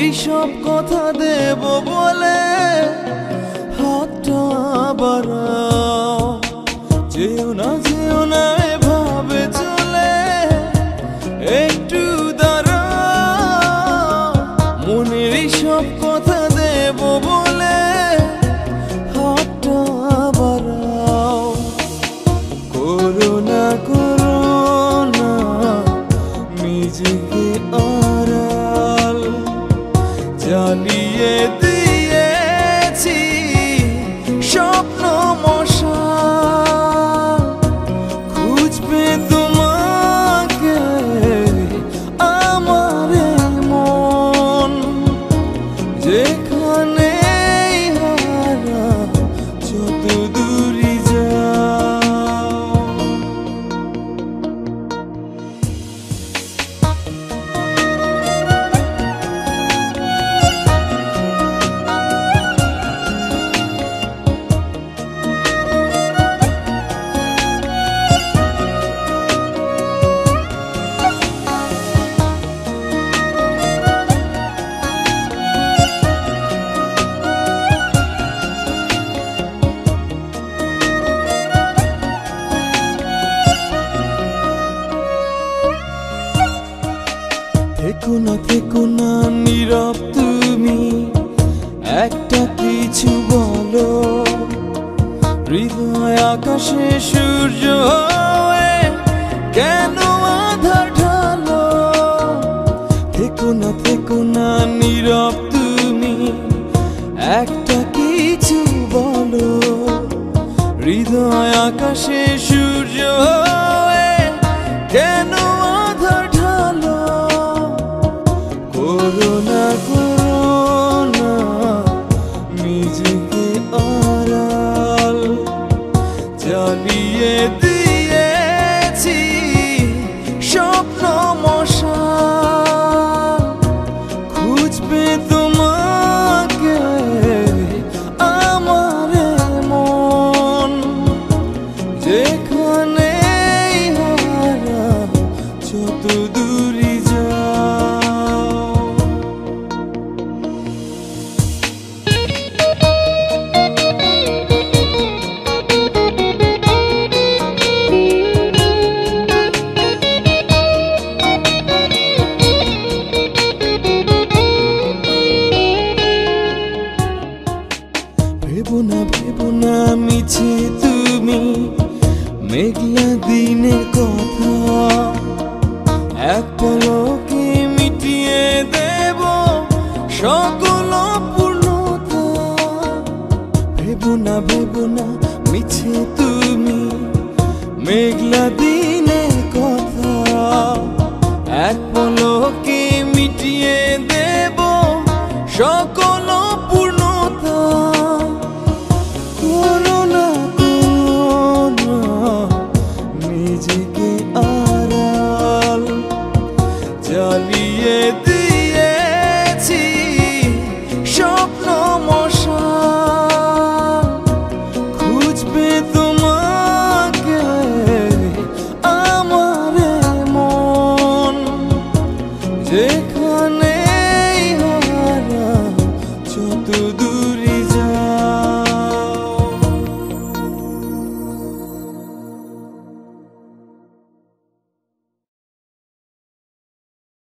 এইসব কথা দেব বলে হাতটা বাড়াও। যেও না এভাবে চলে একটু দাঁড়াও। মনের এইসব কথা দেব বলে হাতটা বাড়াও। করোনা নিজেকে আড়াল, জ্বালিয়ে দিয়েছি স্বপ্ন মশাল। খুঁজবে তোমাকে আমার মন, যেখানে হারা যত দূরে যাও। থেকো না নীরব তুমি, একটা কিছু বলো। হৃদয় আকাশে সূর্য হয়ে কেন আধার ঢালো। থেকো না নীরব তুমি, একটা কিছু বলো। হৃদয় আকাশে সূর্য হয়ে কেন আধার ঢালো। করোনা নিজেকে আড়াল, জ্বালিয়ে দিয়েছি স্বপ্ন মশাল। খুঁজবে তোমাকে আমার মন, যেখানে হারা যত দূরে যাও। ভেবো না মিছে তুমি মেঘলা দিনের কথা। এক পলকে মিটিয়ে দেব সকল পূর্ণতা। ভেবো না মিছে তুমি মেঘলা দিনের কথা। এক পলকে মিটিয়ে দেব সকল পূর্ণতা। করোনা নিজেকে আড়াল, জ্বালিয়ে দিয়েছি স্বপ্ন মশাল। খুঁজবে তোমাকে আমার মন, যেখানে